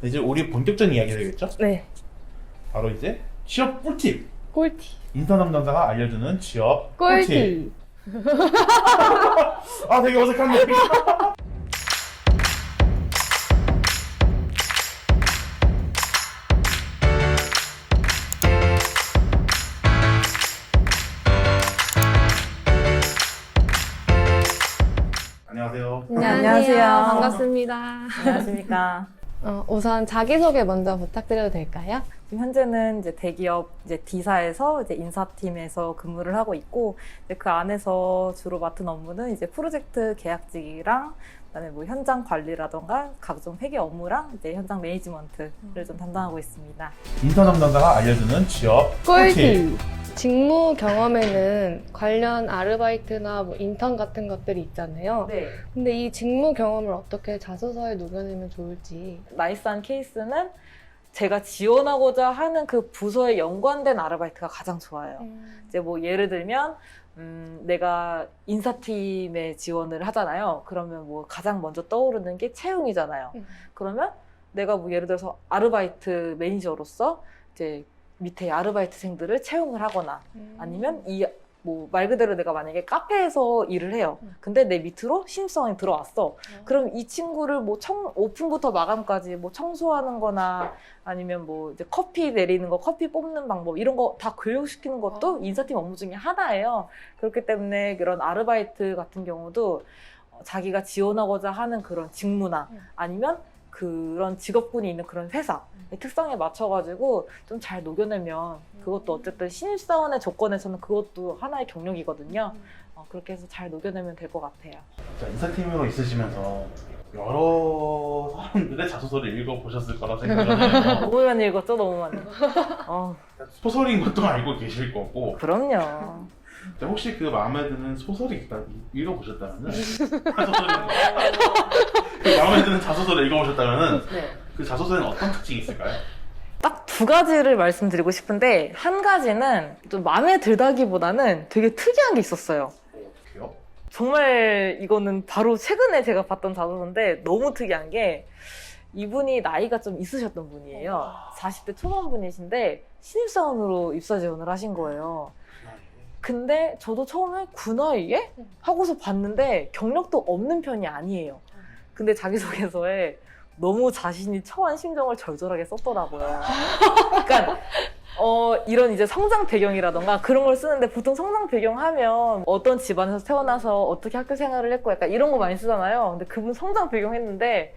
이제 우리 본격적인 이야기를 해야겠죠? 네. 바로 이제 취업 꿀팁. 꿀팁. 인턴 담당자가 알려주는 취업 꿀팁. 아, 되게 어색한데. 안녕하세요. 안녕하세요. 반갑습니다. 안녕하십니까. 우선 자기소개 먼저 부탁드려도 될까요? 지금 현재는 이제 대기업 D사에서 이제 인사팀에서 근무를 하고 있고, 이제 그 안에서 주로 맡은 업무는 이제 프로젝트 계약직이랑 그다음에 뭐 현장 관리라던가 각종 회계 업무랑 이제 현장 매니지먼트를 좀 담당하고 있습니다. 인턴 담당자가 알려주는 취업 꿀팁. 직무 경험에는 관련 아르바이트나 뭐 인턴 같은 것들이 있잖아요. 네. 근데 이 직무 경험을 어떻게 자소서에 녹여내면 좋을지. 나이스한 케이스는 제가 지원하고자 하는 그 부서에 연관된 아르바이트가 가장 좋아요. 이제 뭐 예를 들면 내가 인사팀에 지원을 하잖아요. 그러면 뭐 가장 먼저 떠오르는 게 채용이잖아요. 그러면 내가 뭐 예를 들어서 아르바이트 매니저로서 이제 밑에 아르바이트생들을 채용을 하거나 아니면 뭐 말 그대로 내가 만약에 카페에서 일을 해요. 근데 내 밑으로 신입사원이 들어왔어. 그럼 이 친구를 뭐 오픈부터 마감까지 뭐 청소하는 거나 아니면 뭐 이제 커피 내리는 거, 커피 뽑는 방법 이런 거 다 교육시키는 것도 인사팀 업무 중에 하나예요. 그렇기 때문에 그런 아르바이트 같은 경우도 자기가 지원하고자 하는 그런 직무나 아니면 그런 직업군이 있는 그런 회사의 특성에 맞춰가지고 좀 잘 녹여내면 그것도 어쨌든 신입사원의 조건에서는 그것도 하나의 경력이거든요. 그렇게 해서 잘 녹여내면 될 것 같아요. 자, 인사팀으로 있으시면서 여러 사람들의 자소서를 읽어보셨을 거라 생각을 해요. 너무 많이 읽었죠? 너무 많이. 소설인 것도 알고 계실 거고. 그럼요. 자, 혹시 그 마음에 드는 소설이 있다 읽어보셨다면은 그 마음에 드는 자소서를 읽어보셨다면은 네. 그 자소서에는 어떤 특징이 있을까요? 딱 두 가지를 말씀드리고 싶은데 한 가지는 좀 마음에 들다기보다는 되게 특이한 게 있었어요. 어떻게요? 정말 이거는 바로 최근에 제가 봤던 자소서인데 너무 특이한 게 이분이 나이가 좀 있으셨던 분이에요. 40대 초반 분이신데 신입사원으로 입사 지원을 하신 거예요. 근데 저도 처음에 그 나이에? 하고서 봤는데 경력도 없는 편이 아니에요. 근데 자기소개서에 너무 자신이 처한 심정을 절절하게 썼더라고요. 그러니까 이런 이제 성장 배경이라던가 그런 걸 쓰는데 보통 성장 배경 하면 어떤 집안에서 태어나서 어떻게 학교 생활을 했고 약간 이런 거 많이 쓰잖아요. 근데 그분 성장 배경 했는데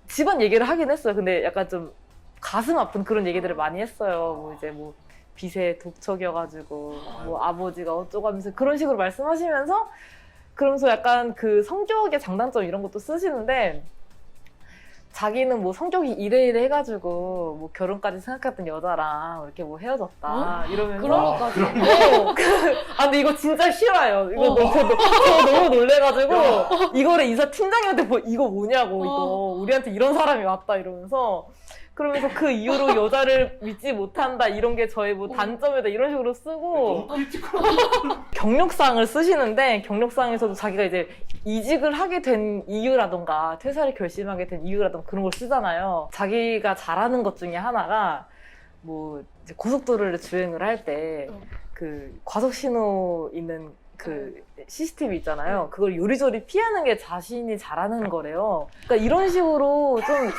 집안 얘기를 하긴 했어요. 근데 약간 좀 가슴 아픈 그런 얘기들을 많이 했어요. 뭐 이제 뭐 빚에 독촉이어가지고 뭐 아버지가 어쩌고 하면서 그런 식으로 말씀하시면서 그러면서 약간 그 성격의 장단점 이런 것도 쓰시는데 자기는 뭐 성격이 이래 해가지고 뭐 결혼까지 생각했던 여자랑 이렇게 뭐 헤어졌다 이러면서 그런 것까지. 근데 이거 진짜 싫어요. 이거 저 너무 놀래가지고 이거를 인사팀장님한테 이거 뭐냐고 이거 우리한테 이런 사람이 왔다 이러면서 그러면서 그 이후로 여자를 믿지 못한다 이런 게 저의 뭐 단점이다 이런 식으로 쓰고 경력사항을 쓰시는데 경력사항에서도 자기가 이제 이직을 하게 된 이유라던가 퇴사를 결심하게 된 이유라던가 그런 걸 쓰잖아요. 자기가 잘하는 것 중에 하나가 뭐 이제 고속도로를 주행을 할 때 그 과속 신호 있는 그 시스템이 있잖아요. 그걸 요리조리 피하는 게 자신이 잘하는 거래요. 그러니까 이런 식으로 좀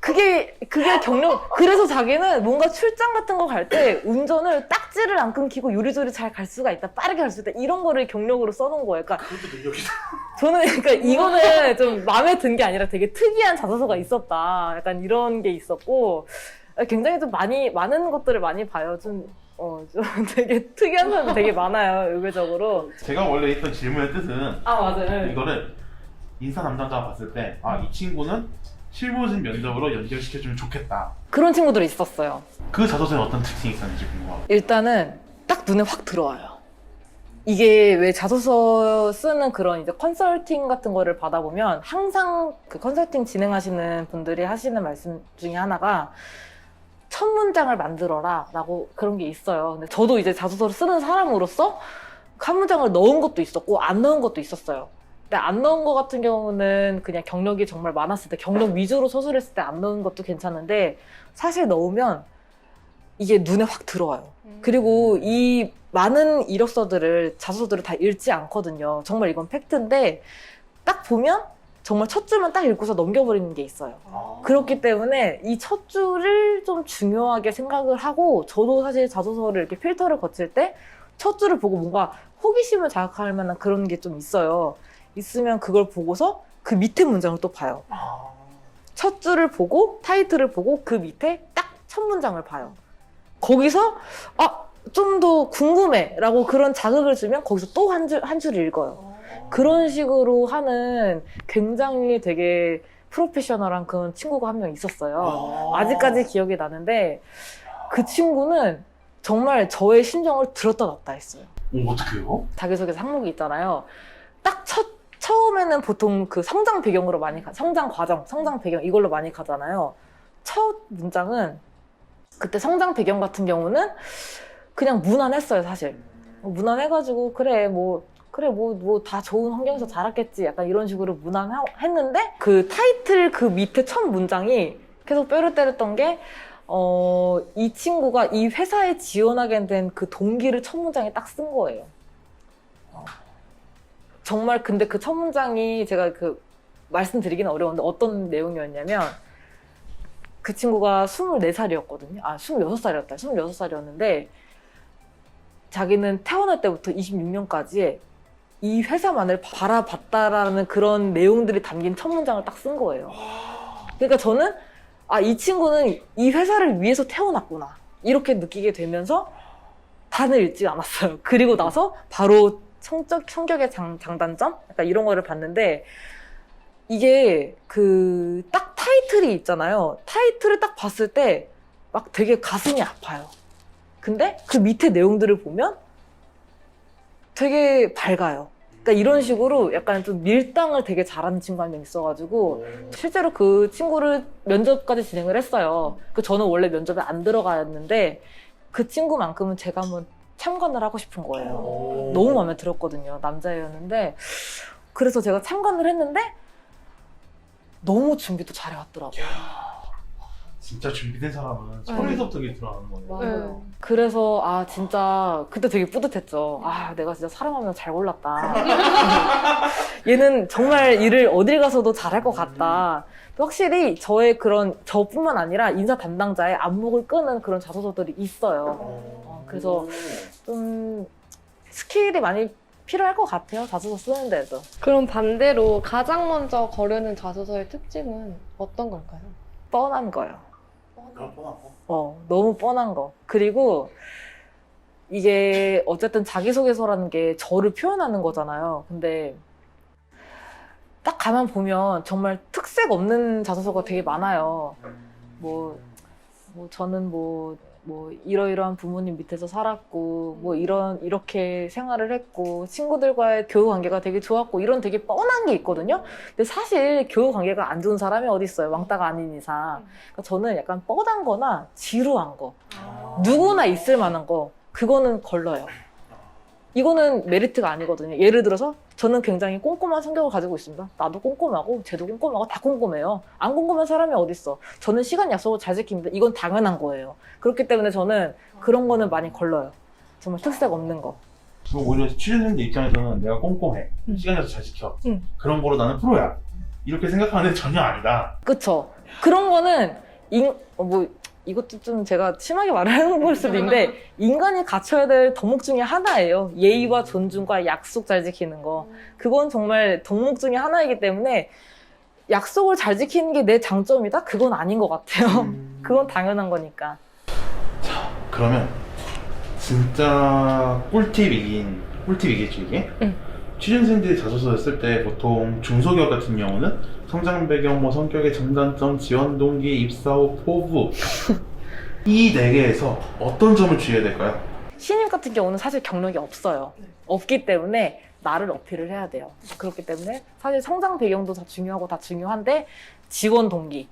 그게 경력. 그래서 자기는 뭔가 출장 같은 거 갈 때 운전을 딱지를 안 끊기고 요리조리 잘 갈 수가 있다, 빠르게 갈 수 있다 이런 거를 경력으로 써놓은 거예요. 그러니까 그것도 능력이다. 저는 그러니까 이거는 좀 마음에 든 게 아니라 되게 특이한 자소서가 있었다. 약간 이런 게 있었고 굉장히 좀 많은 것들을 많이 봐요. 좀 되게 특이한 사람이 되게 많아요. 의외적으로. 제가 원래 했던 질문의 뜻은 맞아요. 이거를 인사 담당자가 봤을 때 이 친구는 실무진 면접으로 연결시켜주면 좋겠다. 그런 친구들이 있었어요. 그 자소서에 어떤 특징이 있었는지 궁금하고. 일단은 딱 눈에 확 들어와요. 이게 왜 자소서 쓰는 그런 이제 컨설팅 같은 거를 받아보면 항상 그 컨설팅 진행하시는 분들이 하시는 말씀 중에 하나가 첫 문장을 만들어라 라고 그런 게 있어요. 근데 저도 이제 자소서를 쓰는 사람으로서 한 문장을 넣은 것도 있었고 안 넣은 것도 있었어요. 근데 안 넣은 거 같은 경우는 그냥 경력이 정말 많았을 때, 경력 위주로 서술했을 때 안 넣은 것도 괜찮은데, 사실 넣으면 이게 눈에 확 들어와요. 그리고 이 많은 이력서들을, 자소서들을 다 읽지 않거든요. 정말 이건 팩트인데, 딱 보면 정말 첫 줄만 딱 읽고서 넘겨버리는 게 있어요. 그렇기 때문에 이 첫 줄을 좀 중요하게 생각을 하고, 저도 사실 자소서를 이렇게 필터를 거칠 때 첫 줄을 보고 뭔가 호기심을 자극할 만한 그런 게 좀 있어요. 있으면 그걸 보고서 그 밑에 문장을 또 봐요. 첫 줄을 보고 타이틀을 보고 그 밑에 딱 첫 문장을 봐요. 거기서 좀 더 궁금해 라고 그런 자극을 주면 거기서 또 한 줄 읽어요. 그런 식으로 하는 굉장히 되게 프로페셔널한 그런 친구가 한 명 있었어요. 아직까지 기억이 나는데 그 친구는 정말 저의 심정을 들었다 놨다 했어요. 어떡해요? 자기소개서 항목이 있잖아요. 딱 처음에는 보통 그 성장 배경으로 많이 성장 과정, 성장 배경 이걸로 많이 가잖아요. 첫 문장은 그때 성장 배경 같은 경우는 그냥 무난했어요, 사실. 무난해가지고 뭐 다 좋은 환경에서 자랐겠지. 약간 이런 식으로 무난했는데 그 타이틀 그 밑에 첫 문장이 계속 뼈를 때렸던 게 이 친구가 이 회사에 지원하게 된 그 동기를 첫 문장에 딱 쓴 거예요. 정말 근데 그 첫 문장이 제가 말씀드리기는 어려운데 어떤 내용이었냐면 그 친구가 24살이었거든요. 26살이었다. 26살이었는데 자기는 태어날 때부터 26년까지 이 회사만을 바라봤다라는 그런 내용들이 담긴 첫 문장을 딱 쓴 거예요. 그러니까 저는 이 친구는 이 회사를 위해서 태어났구나 이렇게 느끼게 되면서 단을 읽지 않았어요. 그리고 나서 바로 성격의 장단점? 약간 이런 거를 봤는데 이게 딱 타이틀이 있잖아요. 타이틀을 딱 봤을 때 막 되게 가슴이 아파요. 근데 그 밑에 내용들을 보면 되게 밝아요. 그러니까 이런 식으로 약간 좀 밀당을 되게 잘하는 친구 한 명 있어가지고 실제로 그 친구를 면접까지 진행을 했어요. 저는 원래 면접에 안 들어갔는데 그 친구만큼은 제가 한번 참관을 하고 싶은 거예요. 너무 마음에 들었거든요. 남자애였는데 그래서 제가 참관을 했는데 너무 준비도 잘해왔더라고요. 진짜 준비된 사람은 처음에서부터 이게 들어가는 거예요. 맞아요. 그래서 진짜 그때 되게 뿌듯했죠. 내가 진짜 사람하면 잘 골랐다. 얘는 정말 일을 어딜 가서도 잘할 것 같다. 확실히 저뿐만 아니라 인사 담당자의 안목을 끄는 그런 자소서들이 있어요. 그래서 좀 스킬이 많이 필요할 것 같아요. 자소서 쓰는데도. 그럼 반대로 가장 먼저 거르는 자소서의 특징은 어떤 걸까요? 뻔한 거요. 그런 뻔하고. 너무 뻔한 거. 그리고 이게 어쨌든 자기소개서라는 게 저를 표현하는 거잖아요. 근데 딱 가만 보면 정말 특색 없는 자소서가 되게 많아요. 저는 이러이러한 부모님 밑에서 살았고, 이렇게 생활을 했고, 친구들과의 교우 관계가 되게 좋았고, 이런 되게 뻔한 게 있거든요? 근데 사실 교우 관계가 안 좋은 사람이 어딨어요? 왕따가 아닌 이상. 그러니까 저는 약간 뻔한 거나 지루한 거, 누구나 있을 만한 거, 그거는 걸러요. 이거는 메리트가 아니거든요. 예를 들어서 저는 굉장히 꼼꼼한 성격을 가지고 있습니다. 나도 꼼꼼하고 쟤도 꼼꼼하고 다 꼼꼼해요. 안 꼼꼼한 사람이 어딨어. 저는 시간 약속을 잘 지킵니다. 이건 당연한 거예요. 그렇기 때문에 저는 그런 거는 많이 걸러요. 정말 특색 없는 거. 그럼 오히려 취준생들 입장에서는 내가 꼼꼼해. 시간 약속 잘 지켜. 그런 거로 나는 프로야. 이렇게 생각하는데 전혀 아니다. 그쵸. 그런 거는 이것도 좀 제가 심하게 말하는 걸 수도 있는데 인간이 갖춰야 될 덕목 중에 하나예요. 예의와 존중과 약속 잘 지키는 거. 그건 정말 덕목 중에 하나이기 때문에 약속을 잘 지키는 게 내 장점이다? 그건 아닌 것 같아요. 그건 당연한 거니까. 자, 그러면 진짜 꿀팁이겠죠 이게? 취준생들이 자소서 쓸 때 보통 중소기업 같은 경우는 성장 배경, 성격의 장단점, 지원 동기, 입사 후 포부 이 4개에서 어떤 점을 주의해야 될까요? 신입 같은 경우는 사실 경력이 없어요. 없기 때문에 나를 어필을 해야 돼요. 그렇기 때문에 사실 성장 배경도 다 중요하고 다 중요한데 지원 동기.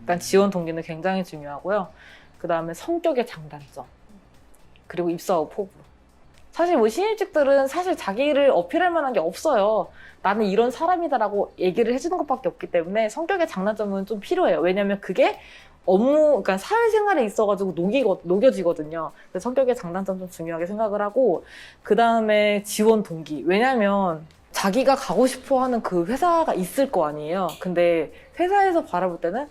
일단 지원 동기는 굉장히 중요하고요. 그 다음에 성격의 장단점. 그리고 입사 후 포부. 사실 뭐 신입직들은 사실 자기를 어필할 만한 게 없어요. 나는 이런 사람이다라고 얘기를 해주는 것밖에 없기 때문에 성격의 장단점은 좀 필요해요. 왜냐면 그게 그러니까 사회생활에 있어가지고 녹여지거든요. 그래서 성격의 장단점 좀 중요하게 생각을 하고, 그 다음에 지원 동기. 왜냐면 자기가 가고 싶어 하는 그 회사가 있을 거 아니에요. 근데 회사에서 바라볼 때는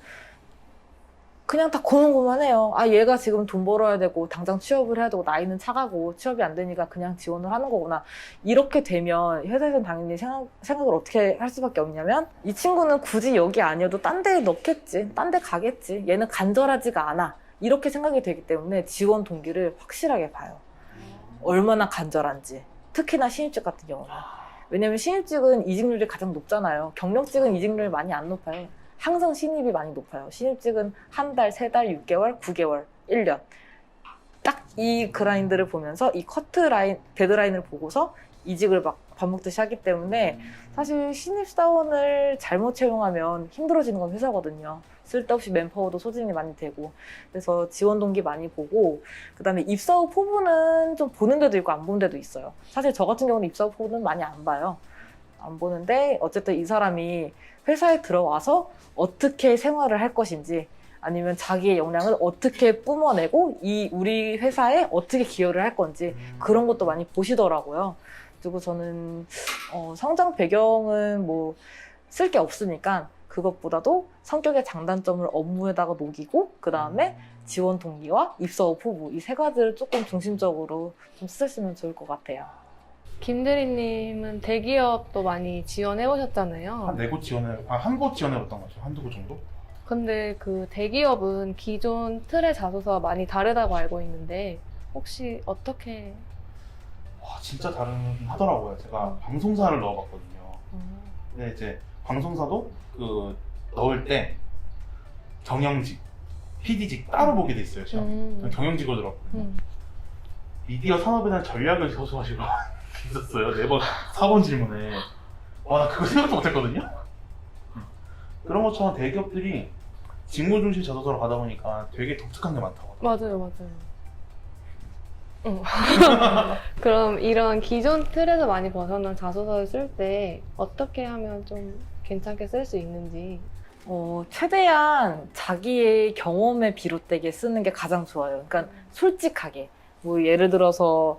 그냥 다 고만고만해요. 아, 얘가 지금 돈 벌어야 되고 당장 취업을 해야 되고 나이는 차가고 취업이 안 되니까 그냥 지원을 하는 거구나. 이렇게 되면 회사에서는 당연히 생각을 어떻게 할 수밖에 없냐면, 이 친구는 굳이 여기 아니어도 딴 데 넣겠지, 딴 데 가겠지, 얘는 간절하지가 않아, 이렇게 생각이 되기 때문에 지원 동기를 확실하게 봐요. 얼마나 간절한지. 특히나 신입직 같은 경우는. 왜냐면 신입직은 이직률이 가장 높잖아요. 경력직은 이직률이 많이 안 높아요. 항상 신입이 많이 높아요. 신입직은 한 달, 3달, 6개월, 9개월, 1년. 딱 이 그라인드를 보면서 이 커트라인, 데드라인을 보고서 이직을 막 밥 먹듯이 하기 때문에, 사실 신입사원을 잘못 채용하면 힘들어지는 건 회사거든요. 쓸데없이 맨파워도 소진이 많이 되고. 그래서 지원 동기 많이 보고, 그 다음에 입사 후 포부는 좀 보는 데도 있고 안 보는 데도 있어요. 사실 저 같은 경우는 입사 후 포부는 많이 안 봐요. 안 보는데 어쨌든 이 사람이 회사에 들어와서 어떻게 생활을 할 것인지, 아니면 자기의 역량을 어떻게 뿜어내고 우리 회사에 어떻게 기여를 할 건지, 그런 것도 많이 보시더라고요. 그리고 저는 성장 배경은 뭐 쓸 게 없으니까 그것보다도 성격의 장단점을 업무에다가 녹이고, 그 다음에 지원 동기와 입사 후 포부, 이 세 가지를 조금 중심적으로 좀 쓰시면 좋을 것 같아요. 김대리님은 대기업도 많이 지원해 오셨잖아요. 한 4곳 한 곳 지원해봤던 거죠. 한두 곳 정도? 근데 그 대기업은 기존 틀의 자소서가 많이 다르다고 알고 있는데, 혹시 어떻게? 와, 진짜 다른 하더라고요. 제가 방송사를 넣어봤거든요. 근데 이제 방송사도 그 넣을 때 경영직, PD직 따로 보게 돼 있어요. 저는 경영직으로 들어갔거든요. 미디어 산업에 대한 전략을 서술하시고 있었어요. 4번, 4번 질문에. 와, 나 그거 생각도 못했거든요. 그런 것처럼 대기업들이 직무 중심 자소서로 가다 보니까 되게 독특한 게 많다고 하더라고요. 맞아요. 그럼 이런 기존 틀에서 많이 벗어난 자소서를 쓸 때 어떻게 하면 좀 괜찮게 쓸 수 있는지. 최대한 자기의 경험에 비롯되게 쓰는 게 가장 좋아요. 그러니까 솔직하게. 뭐 예를 들어서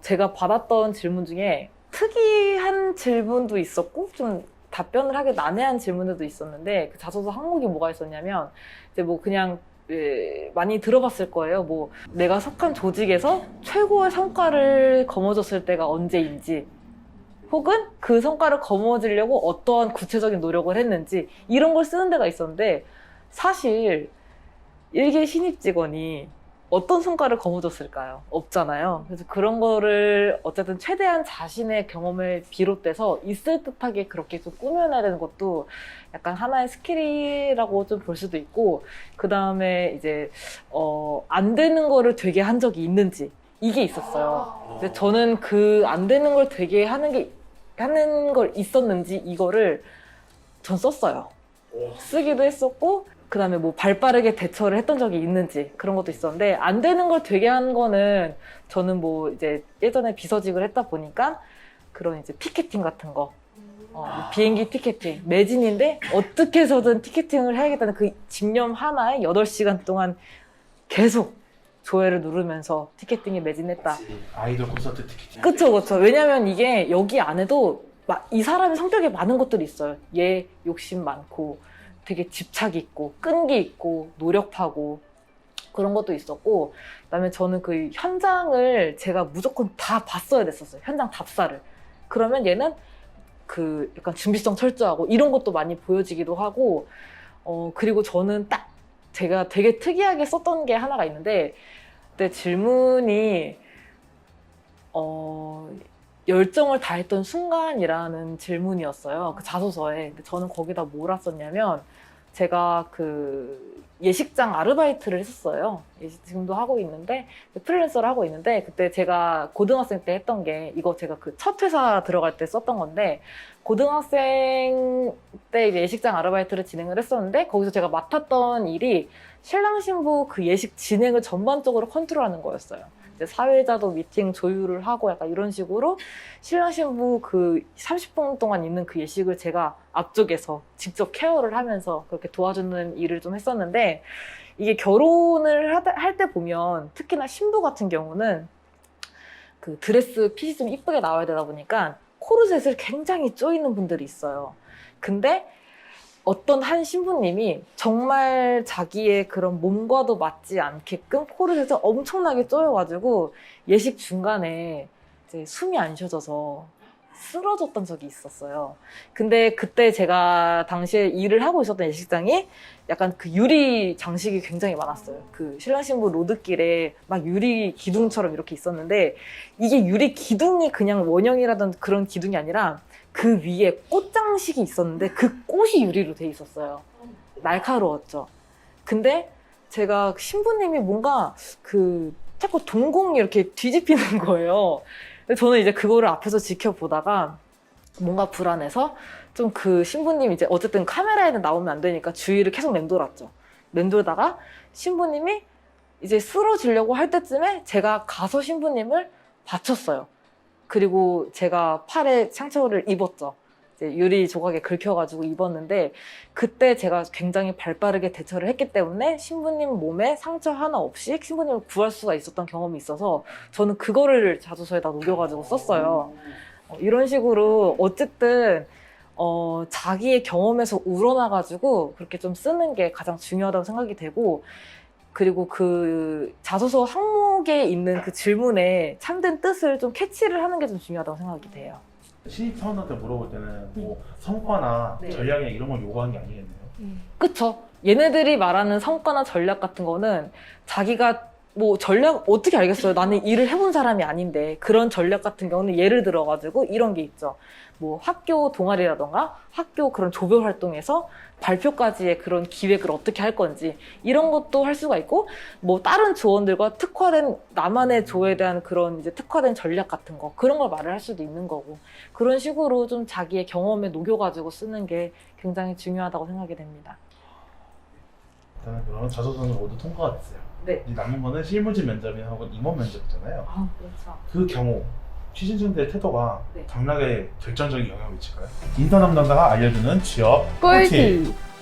제가 받았던 질문 중에 특이한 질문도 있었고 좀 답변을 하기 난해한 질문들도 있었는데, 그 자소서 항목이 뭐가 있었냐면, 이제 뭐 그냥 많이 들어봤을 거예요. 뭐 내가 속한 조직에서 최고의 성과를 거머쥐었을 때가 언제인지, 혹은 그 성과를 거머쥐려고 어떠한 구체적인 노력을 했는지, 이런 걸 쓰는 데가 있었는데, 사실 일개 신입 직원이 어떤 성과를 거머쥐었을까요? 없잖아요. 그래서 그런 거를 어쨌든 최대한 자신의 경험을 비롯돼서 있을 듯하게 그렇게 좀 꾸며내야 되는 것도 약간 하나의 스킬이라고 좀 볼 수도 있고, 그 다음에 이제 안 되는 거를 되게 한 적이 있는지, 이게 있었어요. 근데 저는 그 안 되는 걸 되게 하는 걸 있었는지, 이거를 전 썼어요. 쓰기도 했었고, 그 다음에 뭐 발빠르게 대처를 했던 적이 있는지, 그런 것도 있었는데, 안 되는 걸 되게 한 거는 저는 뭐 이제 예전에 비서직을 했다 보니까 그런 이제 피켓팅 같은 거, 비행기 티켓팅, 매진인데 어떻게 해서든 티켓팅을 해야겠다는 그 집념 하나에 8시간 동안 계속 조회를 누르면서 티켓팅이 매진했다. 아이돌 콘서트 티켓. 그쵸. 왜냐면 이게 여기 안에도 이 사람의 성격에 많은 것들이 있어요. 얘 욕심 많고, 되게 집착 있고, 끈기 있고, 노력하고, 그런 것도 있었고, 그다음에 저는 그 현장을 제가 무조건 다 봤어야 됐었어요. 현장 답사를. 그러면 얘는 그 약간 준비성 철저하고 이런 것도 많이 보여지기도 하고, 그리고 저는 딱 제가 되게 특이하게 썼던 게 하나가 있는데, 그때 질문이 열정을 다했던 순간이라는 질문이었어요. 그 자소서에. 근데 저는 거기다 뭐라 썼냐면, 제가 그 예식장 아르바이트를 했었어요. 지금도 하고 있는데, 프리랜서를 하고 있는데, 그때 제가 고등학생 때 했던 게, 이거 제가 그 첫 회사 들어갈 때 썼던 건데, 고등학생 때 이제 예식장 아르바이트를 진행을 했었는데 거기서 제가 맡았던 일이 신랑 신부 그 예식 진행을 전반적으로 컨트롤하는 거였어요. 이제 사회자도 미팅 조율을 하고 약간 이런 식으로 신랑 신부 그 30분 동안 있는 그 예식을 제가 앞쪽에서 직접 케어를 하면서 그렇게 도와주는 일을 좀 했었는데 이게 결혼을 할 때 보면 특히나 신부 같은 경우는 그 드레스 핏이 좀 이쁘게 나와야 되다 보니까 코르셋을 굉장히 조이는 분들이 있어요. 근데 어떤 한 신부님이 정말 자기의 그런 몸과도 맞지 않게끔 코르셋을 엄청나게 조여가지고 예식 중간에 이제 숨이 안 쉬어져서 쓰러졌던 적이 있었어요. 근데 그때 제가 당시에 일을 하고 있었던 예식장이 약간 그 유리 장식이 굉장히 많았어요. 그 신랑 신부 로드길에 막 유리 기둥처럼 이렇게 있었는데 이게 유리 기둥이 그냥 원형이라던 그런 기둥이 아니라 그 위에 꽃 장식이 있었는데 그 꽃이 유리로 돼 있었어요. 날카로웠죠. 근데 제가 신부님이 뭔가 그 자꾸 동공이 이렇게 뒤집히는 거예요. 저는 이제 그거를 앞에서 지켜보다가 뭔가 불안해서 좀 그 신부님 이제 어쨌든 카메라에는 나오면 안 되니까 주위를 계속 맴돌았죠. 맴돌다가 신부님이 이제 쓰러지려고 할 때쯤에 제가 가서 신부님을 받쳤어요. 그리고 제가 팔에 상처를 입었죠. 이제 유리 조각에 긁혀가지고 입었는데 그때 제가 굉장히 발빠르게 대처를 했기 때문에 신부님 몸에 상처 하나 없이 신부님을 구할 수가 있었던 경험이 있어서 저는 그거를 자소서에다 녹여가지고 썼어요. 이런 식으로 어쨌든 자기의 경험에서 우러나가지고 그렇게 좀 쓰는 게 가장 중요하다고 생각이 되고 그리고 그 자소서 항목에 있는 그 질문에 참된 뜻을 좀 캐치를 하는 게 좀 중요하다고 생각이 돼요. 신입사원한테 물어볼 때는 뭐 성과나 네. 전략이나 이런 걸 요구하는 게 아니겠네요. 그쵸? 얘네들이 말하는 성과나 전략 같은 거는 자기가 뭐 전략 어떻게 알겠어요? 나는 일을 해본 사람이 아닌데 그런 전략 같은 경우는 예를 들어가지고 이런 게 있죠. 뭐 학교 동아리라던가 학교 그런 조별 활동에서 발표까지의 그런 기획을 어떻게 할 건지 이런 것도 할 수가 있고 뭐 다른 조원들과 특화된 나만의 조에 대한 그런 이제 특화된 전략 같은 거 그런 걸 말을 할 수도 있는 거고 그런 식으로 좀 자기의 경험에 녹여가지고 쓰는 게 굉장히 중요하다고 생각이 됩니다. 일단은 그러면 자소서는 모두 통과가 됐어요. 네. 이제 남은 거는 실무진 면접이하고 임원 면접이잖아요. 아, 그렇죠. 그 경우 취준생들의 태도가 네. 당락에 결정적인 영향을 미칠까요? 인사 담당자가 알려주는 취업 꿀팁!